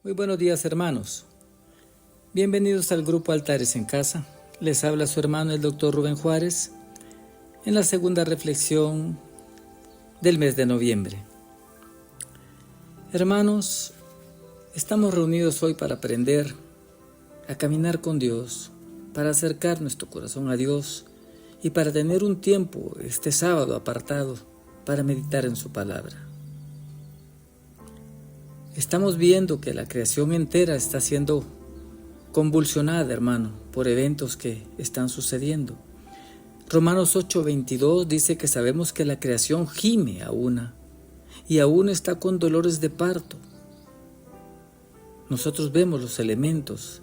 Muy buenos días, hermanos. Bienvenidos al grupo Altares en Casa. Les habla su hermano el Dr. Rubén Juárez en la segunda reflexión del mes de noviembre. Hermanos, estamos reunidos hoy para aprender a caminar con Dios, para acercar nuestro corazón a Dios y para tener un tiempo este sábado apartado para meditar en su palabra. Estamos viendo que la creación entera está siendo convulsionada, hermano, por eventos que están sucediendo. Romanos 8:22 dice que sabemos que la creación gime y aún está con dolores de parto. Nosotros vemos los elementos,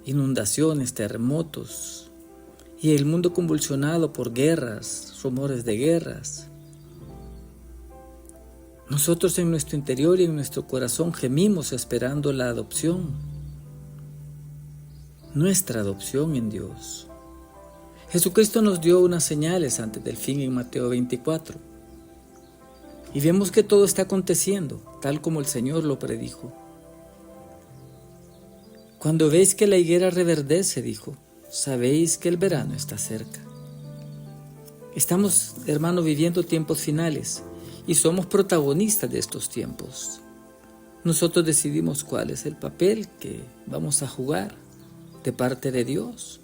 inundaciones, terremotos y el mundo convulsionado por guerras, rumores de guerras. Nosotros en nuestro interior y en nuestro corazón gemimos esperando la adopción, nuestra adopción en Dios. Jesucristo nos dio unas señales antes del fin en Mateo 24 y vemos que todo está aconteciendo tal como el Señor lo predijo. Cuando veis que la higuera reverdece, dijo, sabéis que el verano está cerca. Estamos, hermano, viviendo tiempos finales y somos protagonistas de estos tiempos. Nosotros decidimos cuál es el papel que vamos a jugar de parte de Dios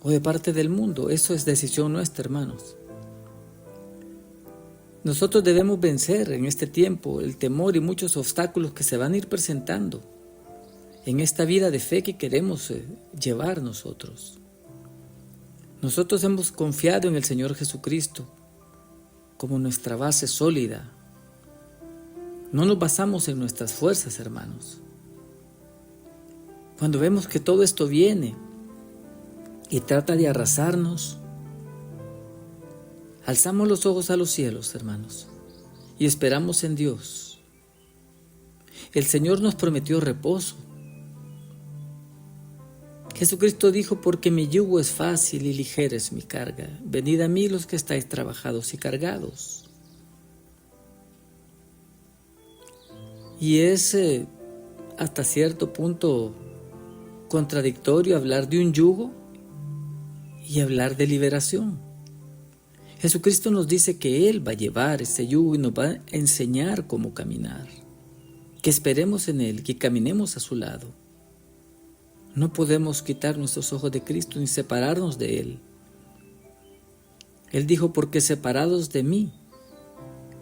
o de parte del mundo. Eso es decisión nuestra, hermanos. Nosotros debemos vencer en este tiempo el temor y muchos obstáculos que se van a ir presentando en esta vida de fe que queremos llevar nosotros. Nosotros hemos confiado en el Señor Jesucristo como nuestra base sólida. No nos basamos en nuestras fuerzas, hermanos. Cuando vemos que todo esto viene y trata de arrasarnos, alzamos los ojos a los cielos, hermanos, y esperamos en Dios. El Señor nos prometió reposo. Jesucristo dijo, porque mi yugo es fácil y ligera es mi carga. Venid a mí los que estáis trabajados y cargados. Y es hasta cierto punto contradictorio hablar de un yugo y hablar de liberación. Jesucristo nos dice que Él va a llevar ese yugo y nos va a enseñar cómo caminar. Que esperemos en Él, que caminemos a su lado. No podemos quitar nuestros ojos de Cristo ni separarnos de Él. Él dijo, porque separados de mí,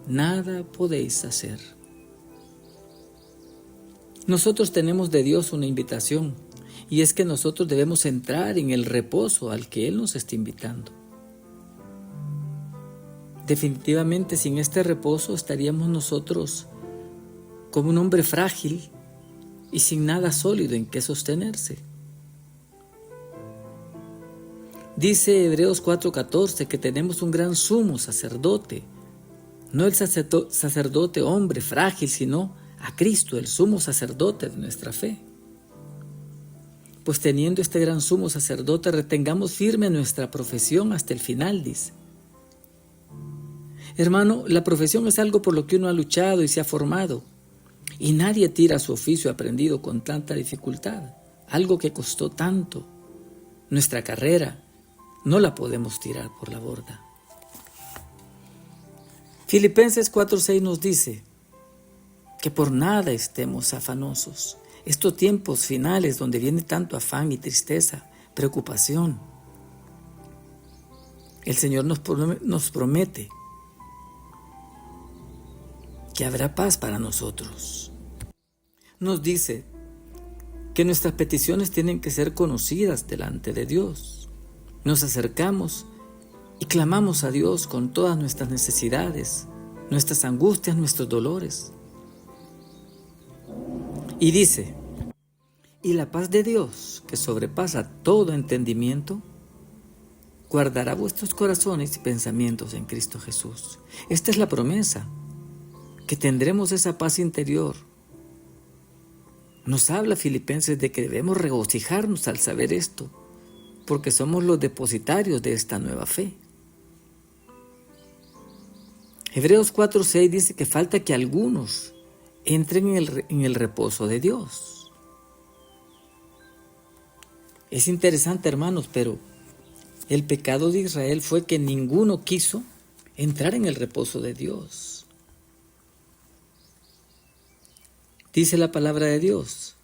nada podéis hacer. Nosotros tenemos de Dios una invitación, y es que nosotros debemos entrar en el reposo al que Él nos está invitando. Definitivamente, sin este reposo estaríamos nosotros como un hombre frágil y sin nada sólido en que sostenerse. Dice Hebreos 4:14 que tenemos un gran sumo sacerdote, no el sacerdote hombre frágil, sino a Cristo, el sumo sacerdote de nuestra fe. Pues teniendo este gran sumo sacerdote, retengamos firme nuestra profesión hasta el final, dice. Hermano, la profesión es algo por lo que uno ha luchado y se ha formado. Y nadie tira su oficio aprendido con tanta dificultad, algo que costó tanto. Nuestra carrera no la podemos tirar por la borda. Filipenses 4:6 nos dice que por nada estemos afanosos. Estos tiempos finales donde viene tanto afán y tristeza, preocupación, el Señor nos promete que habrá paz para nosotros. Nos dice que nuestras peticiones tienen que ser conocidas delante de Dios. Nos acercamos y clamamos a Dios con todas nuestras necesidades, nuestras angustias, nuestros dolores. Y dice, y la paz de Dios, que sobrepasa todo entendimiento, guardará vuestros corazones y pensamientos en Cristo Jesús. Esta es la promesa, que tendremos esa paz interior. Nos habla Filipenses de que debemos regocijarnos al saber esto, porque somos los depositarios de esta nueva fe. Hebreos 4:6 dice que falta que algunos entren en el reposo de Dios. Es interesante, hermanos, pero el pecado de Israel fue que ninguno quiso entrar en el reposo de Dios. Dice la palabra de Dios: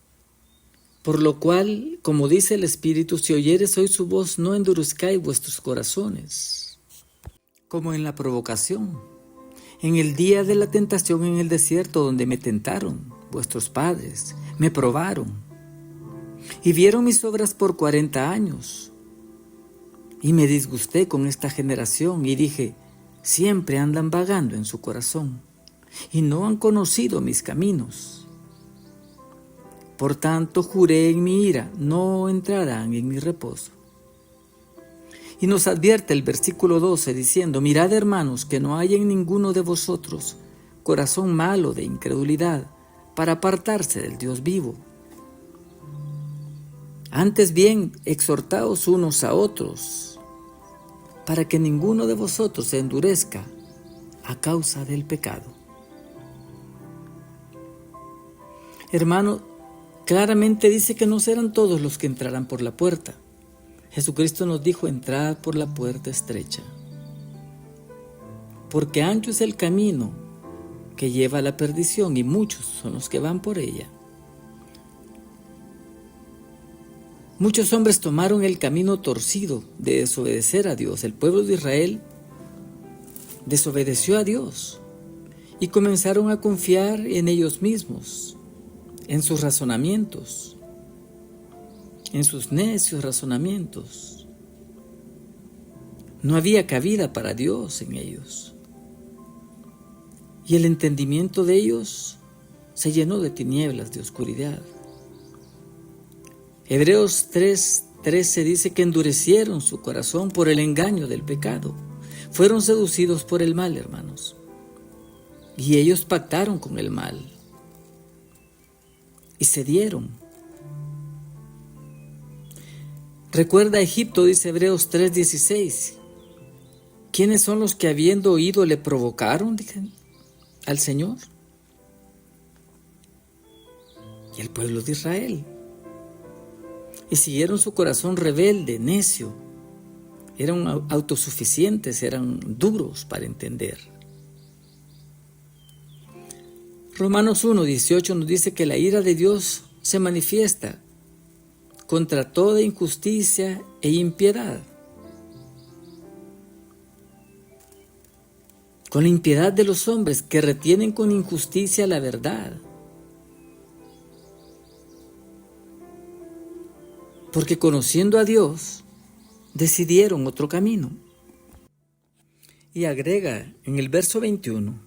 por lo cual, como dice el Espíritu, si oyeres hoy su voz, no endurezcáis vuestros corazones, como en la provocación, en el día de la tentación en el desierto, donde me tentaron vuestros padres, me probaron, y vieron mis obras por 40 años. Y me disgusté con esta generación, y dije: siempre andan vagando en su corazón, y no han conocido mis caminos. Por tanto, juré en mi ira, no entrarán en mi reposo. Y nos advierte el versículo 12 diciendo: mirad, hermanos, que no haya en ninguno de vosotros corazón malo de incredulidad para apartarse del Dios vivo. Antes bien, exhortaos unos a otros, para que ninguno de vosotros se endurezca a causa del pecado. Hermano, claramente dice que no serán todos los que entrarán por la puerta. Jesucristo nos dijo: entrad por la puerta estrecha, porque ancho es el camino que lleva a la perdición, y muchos son los que van por ella. Muchos hombres tomaron el camino torcido de desobedecer a Dios. El pueblo de Israel desobedeció a Dios y comenzaron a confiar en ellos mismos, en sus razonamientos, en sus necios razonamientos. No había cabida para Dios en ellos. Y el entendimiento de ellos se llenó de tinieblas, de oscuridad. Hebreos 3:13 dice que endurecieron su corazón por el engaño del pecado. Fueron seducidos por el mal, hermanos. Y ellos pactaron con el mal. Y cedieron. Recuerda Egipto, dice Hebreos 3:16. ¿Quiénes son los que habiendo oído le provocaron, dicen, al Señor? Y el pueblo de Israel. Y siguieron su corazón rebelde, necio. Eran autosuficientes, eran duros para entender. Romanos 1:18 nos dice que la ira de Dios se manifiesta contra toda injusticia e impiedad. Con la impiedad de los hombres que retienen con injusticia la verdad. Porque conociendo a Dios, decidieron otro camino. Y agrega en el verso 21,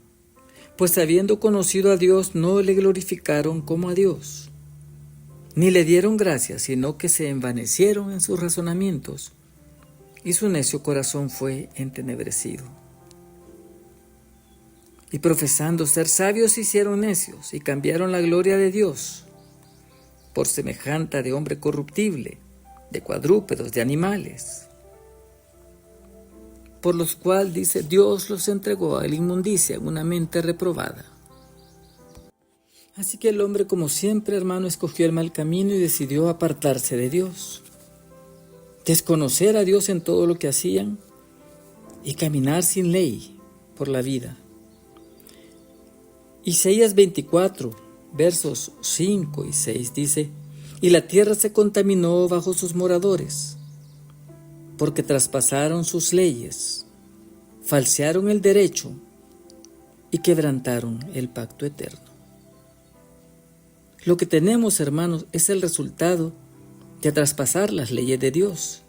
pues habiendo conocido a Dios, no le glorificaron como a Dios, ni le dieron gracias, sino que se envanecieron en sus razonamientos, y su necio corazón fue entenebrecido. Y profesando ser sabios, se hicieron necios, y cambiaron la gloria de Dios por semejante de hombre corruptible, de cuadrúpedos, de animales, por los cuales, dice, Dios los entregó a la inmundicia en una mente reprobada. Así que el hombre, como siempre, hermano, escogió el mal camino y decidió apartarse de Dios, desconocer a Dios en todo lo que hacían y caminar sin ley por la vida. Isaías 24, versos 5 y 6 dice: y la tierra se contaminó bajo sus moradores, porque traspasaron sus leyes, falsearon el derecho y quebrantaron el pacto eterno. Lo que tenemos, hermanos, es el resultado de traspasar las leyes de Dios,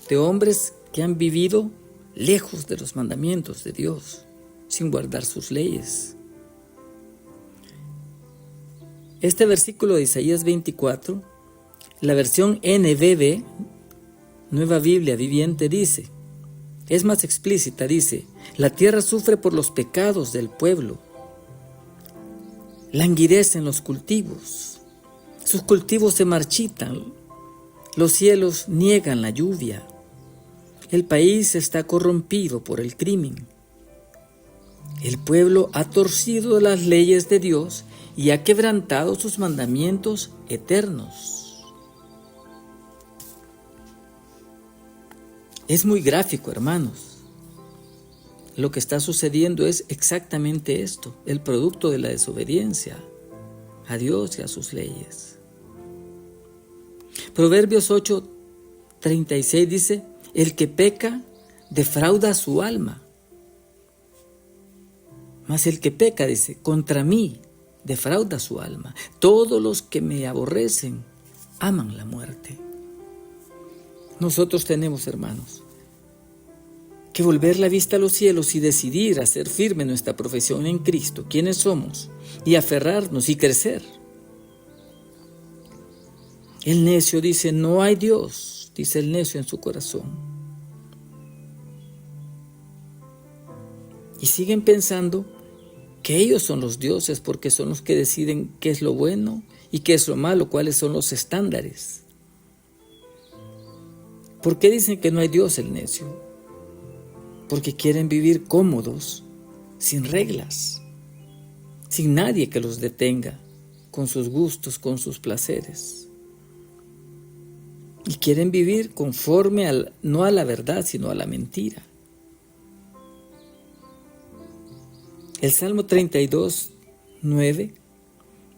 de hombres que han vivido lejos de los mandamientos de Dios, sin guardar sus leyes. Este versículo de Isaías 24, la versión NBV, Nueva Biblia Viviente, dice, es más explícita, dice: la tierra sufre por los pecados del pueblo, languidecen los cultivos, sus cultivos se marchitan, los cielos niegan la lluvia, el país está corrompido por el crimen. El pueblo ha torcido las leyes de Dios y ha quebrantado sus mandamientos eternos. Es muy gráfico, hermanos. Lo que está sucediendo es exactamente esto, el producto de la desobediencia a Dios y a sus leyes. Proverbios 8:36 dice: el que peca defrauda su alma. Mas el que peca, dice, contra mí defrauda su alma. Todos los que me aborrecen aman la muerte. Nosotros tenemos, hermanos, que volver la vista a los cielos y decidir hacer firme nuestra profesión en Cristo, quiénes somos, y aferrarnos y crecer. El necio dice: no hay Dios, dice el necio en su corazón. Y siguen pensando que ellos son los dioses porque son los que deciden qué es lo bueno y qué es lo malo, cuáles son los estándares. ¿Por qué dicen que no hay Dios, el necio? Porque quieren vivir cómodos, sin reglas, sin nadie que los detenga, con sus gustos, con sus placeres. Y quieren vivir conforme no a la verdad, sino a la mentira. El Salmo 32:9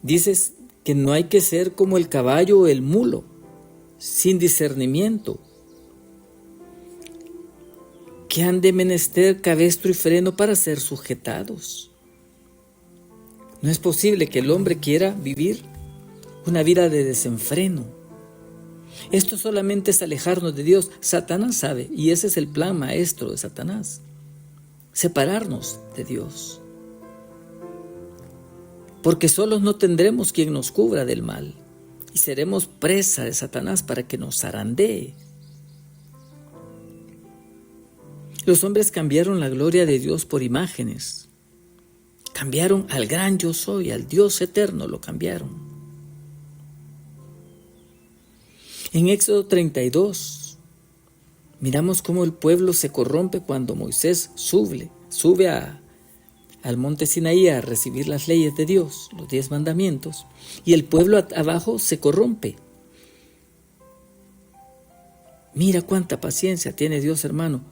dice que no hay que ser como el caballo o el mulo, sin discernimiento, que han de menester cabestro y freno para ser sujetados. No es posible que el hombre quiera vivir una vida de desenfreno. Esto solamente es alejarnos de Dios. Satanás sabe, y ese es el plan maestro de Satanás: separarnos de Dios. Porque solos no tendremos quien nos cubra del mal, y seremos presa de Satanás para que nos zarandee. Los hombres cambiaron la gloria de Dios por imágenes. Cambiaron al gran yo soy, al Dios eterno, lo cambiaron. En Éxodo 32, miramos cómo el pueblo se corrompe cuando Moisés sube al monte Sinaí a recibir las leyes de Dios, los 10 mandamientos, y el pueblo abajo se corrompe. Mira cuánta paciencia tiene Dios, hermano.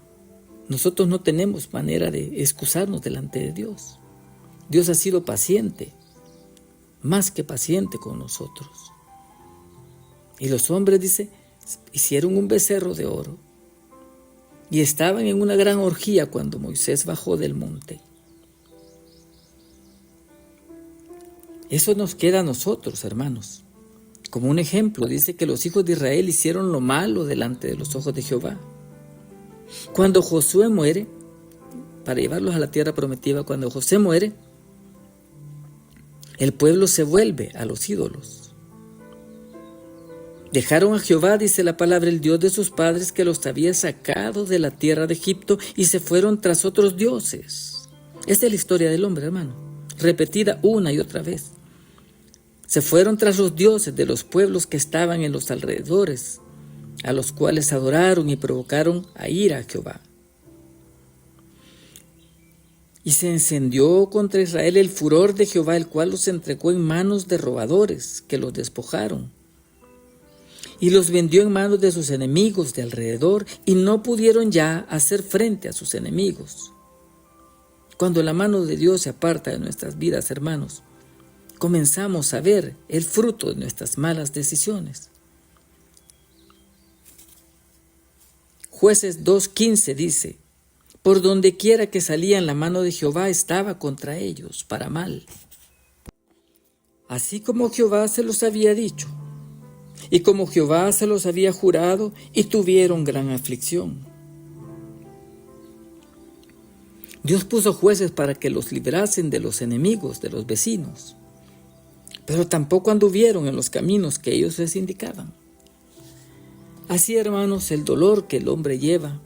Nosotros no tenemos manera de excusarnos delante de Dios. Dios ha sido paciente, más que paciente con nosotros. Y los hombres, dice, hicieron un becerro de oro y estaban en una gran orgía cuando Moisés bajó del monte. Eso nos queda a nosotros, hermanos. Como un ejemplo, dice que los hijos de Israel hicieron lo malo delante de los ojos de Jehová. Cuando Josué muere, para llevarlos a la tierra prometida, cuando José muere, el pueblo se vuelve a los ídolos. Dejaron a Jehová, dice la palabra, el Dios de sus padres que los había sacado de la tierra de Egipto, y se fueron tras otros dioses. Esta es la historia del hombre, hermano, repetida una y otra vez. Se fueron tras los dioses de los pueblos que estaban en los alrededores, a los cuales adoraron y provocaron a ira a Jehová. Y se encendió contra Israel el furor de Jehová, el cual los entregó en manos de robadores, que los despojaron. Y los vendió en manos de sus enemigos de alrededor, y no pudieron ya hacer frente a sus enemigos. Cuando la mano de Dios se aparta de nuestras vidas, hermanos, comenzamos a ver el fruto de nuestras malas decisiones. Jueces 2:15 dice: por donde quiera que salían, la mano de Jehová estaba contra ellos para mal. Así como Jehová se los había dicho, y como Jehová se los había jurado, y tuvieron gran aflicción. Dios puso jueces para que los librasen de los enemigos, de los vecinos, pero tampoco anduvieron en los caminos que ellos les indicaban. Así, hermanos, el dolor que el hombre lleva,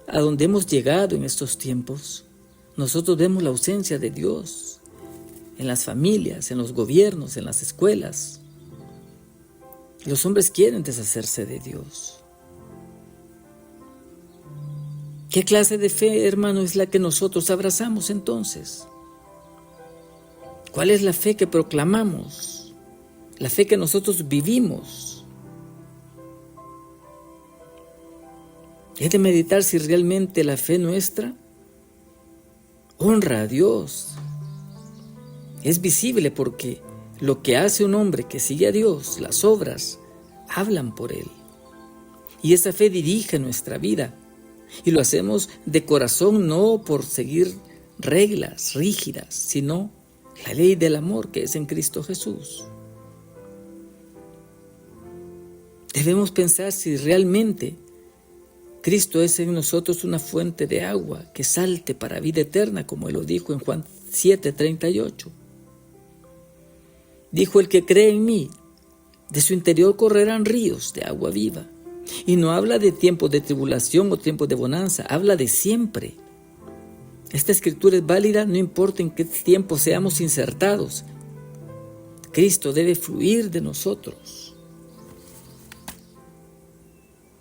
a donde hemos llegado en estos tiempos, nosotros vemos la ausencia de Dios en las familias, en los gobiernos, en las escuelas. Los hombres quieren deshacerse de Dios. ¿Qué clase de fe, hermano, es la que nosotros abrazamos entonces? ¿Cuál es la fe que proclamamos? La fe que nosotros vivimos. Es de meditar si realmente la fe nuestra honra a Dios. Es visible porque lo que hace un hombre que sigue a Dios, las obras, hablan por él. Y esa fe dirige nuestra vida. Y lo hacemos de corazón, no por seguir reglas rígidas, sino la ley del amor que es en Cristo Jesús. Debemos pensar si realmente Cristo es en nosotros una fuente de agua que salte para vida eterna, como Él lo dijo en Juan 7:38. Dijo: el que cree en mí, de su interior correrán ríos de agua viva. Y no habla de tiempos de tribulación o tiempos de bonanza, habla de siempre. Esta escritura es válida no importa en qué tiempo seamos insertados. Cristo debe fluir de nosotros.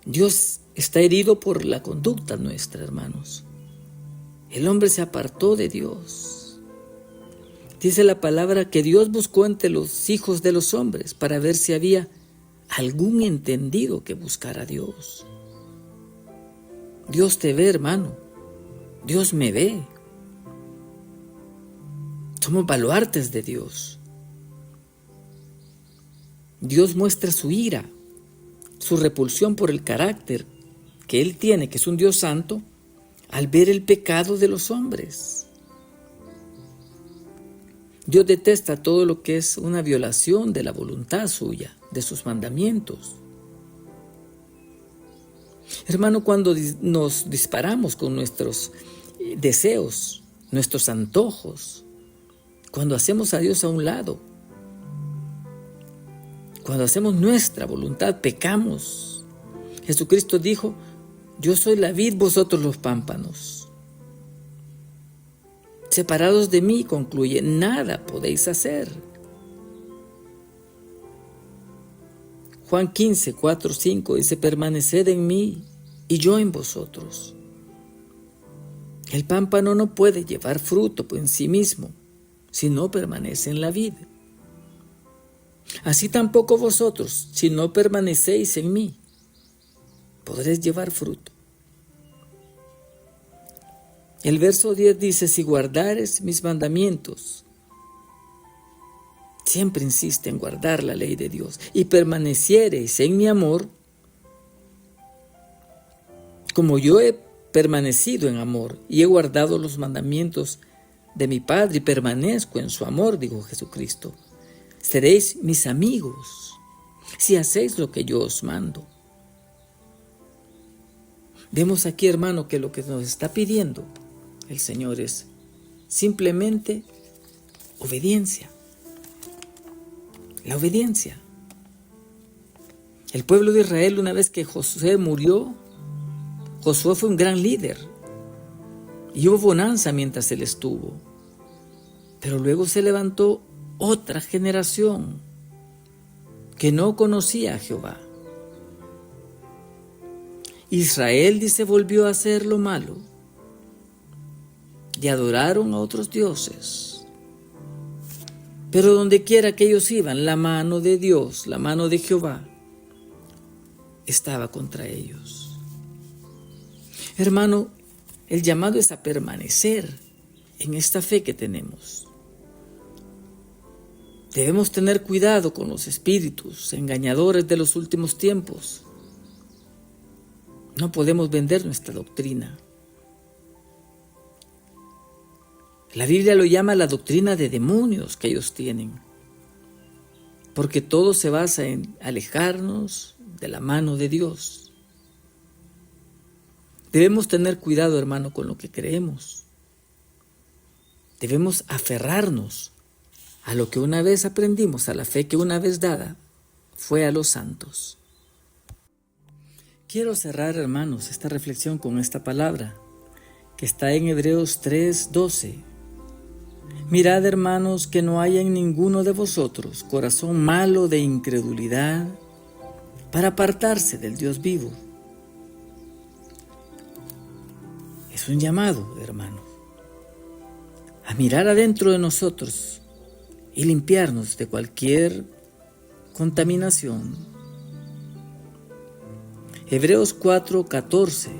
Dios está herido por la conducta nuestra, hermanos. El hombre se apartó de Dios. Dice la palabra que Dios buscó entre los hijos de los hombres para ver si había algún entendido que buscara a Dios. Dios te ve, hermano. Dios me ve. Somos baluartes de Dios. Dios muestra su ira, su repulsión por el carácter que Él tiene, que es un Dios santo, al ver el pecado de los hombres. Dios detesta todo lo que es una violación de la voluntad suya, de sus mandamientos. Hermano, cuando nos disparamos con nuestros deseos, nuestros antojos, cuando hacemos a Dios a un lado, cuando hacemos nuestra voluntad, pecamos. Jesucristo dijo: yo soy la vid, vosotros los pámpanos. Separados de mí, concluye, nada podéis hacer. Juan 15, 4, 5 dice: permaneced en mí y yo en vosotros. El pámpano no puede llevar fruto en sí mismo si no permanece en la vid. Así tampoco vosotros, si no permanecéis en mí, podréis llevar fruto. El verso 10 dice: si guardares mis mandamientos. Siempre insiste en guardar la ley de Dios. Y permaneciereis en mi amor, como yo he permanecido en amor y he guardado los mandamientos de mi Padre y permanezco en su amor, dijo Jesucristo. Seréis mis amigos si hacéis lo que yo os mando. Vemos aquí, hermano, que lo que nos está pidiendo el Señor es simplemente obediencia. La obediencia. El pueblo de Israel, una vez que Josué murió, Josué fue un gran líder y hubo bonanza mientras él estuvo. Pero luego se levantó otra generación que no conocía a Jehová. Israel, dice, volvió a hacer lo malo y adoraron a otros dioses. Pero donde quiera que ellos iban, la mano de Dios, la mano de Jehová, estaba contra ellos. Hermano, el llamado es a permanecer en esta fe que tenemos. Debemos tener cuidado con los espíritus engañadores de los últimos tiempos. No podemos vender nuestra doctrina. La Biblia lo llama la doctrina de demonios que ellos tienen, porque todo se basa en alejarnos de la mano de Dios. Debemos tener cuidado, hermano, con lo que creemos. Debemos aferrarnos a lo que una vez aprendimos, a la fe que una vez dada fue a los santos. Quiero cerrar, hermanos, esta reflexión con esta palabra que está en Hebreos 3:12. Mirad, hermanos, que no haya en ninguno de vosotros corazón malo de incredulidad para apartarse del Dios vivo. Es un llamado, hermano, a mirar adentro de nosotros y limpiarnos de cualquier contaminación. Hebreos 4:14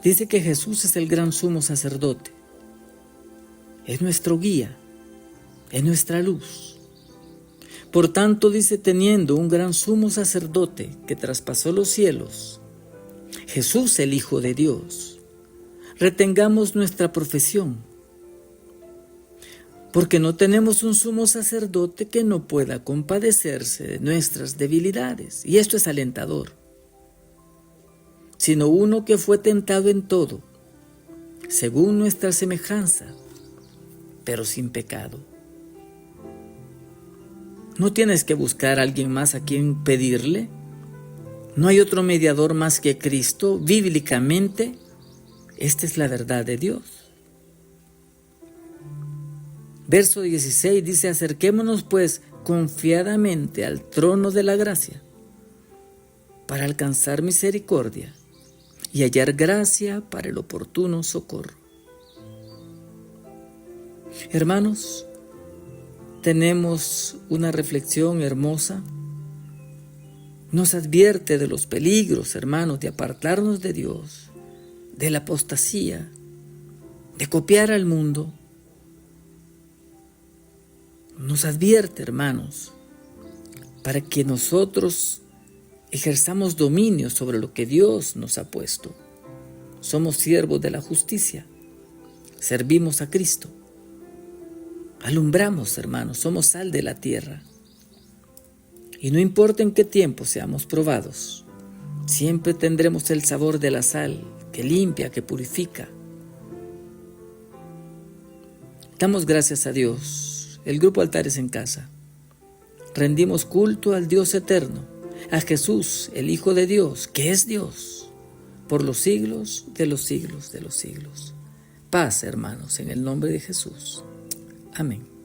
dice que Jesús es el gran sumo sacerdote. Es nuestro guía, es nuestra luz. Por tanto, dice, teniendo un gran sumo sacerdote que traspasó los cielos, Jesús el Hijo de Dios, retengamos nuestra profesión, porque no tenemos un sumo sacerdote que no pueda compadecerse de nuestras debilidades, y esto es alentador, sino uno que fue tentado en todo, según nuestra semejanza, pero sin pecado. No tienes que buscar a alguien más a quien pedirle. No hay otro mediador más que Cristo. Bíblicamente, esta es la verdad de Dios. Verso 16 dice, acerquémonos pues confiadamente al trono de la gracia para alcanzar misericordia y hallar gracia para el oportuno socorro. Hermanos, tenemos una reflexión hermosa. Nos advierte de los peligros, hermanos, de apartarnos de Dios, de la apostasía, de copiar al mundo. Nos advierte, hermanos, para que nosotros ejerzamos dominio sobre lo que Dios nos ha puesto. Somos siervos de la justicia, servimos a Cristo, alumbramos, hermanos, somos sal de la tierra. Y no importa en qué tiempo seamos probados, siempre tendremos el sabor de la sal que limpia, que purifica. Damos gracias a Dios, el Grupo Altares en Casa. Rendimos culto al Dios eterno, a Jesús, el Hijo de Dios, que es Dios, por los siglos de los siglos de los siglos. Paz, hermanos, en el nombre de Jesús. Amén.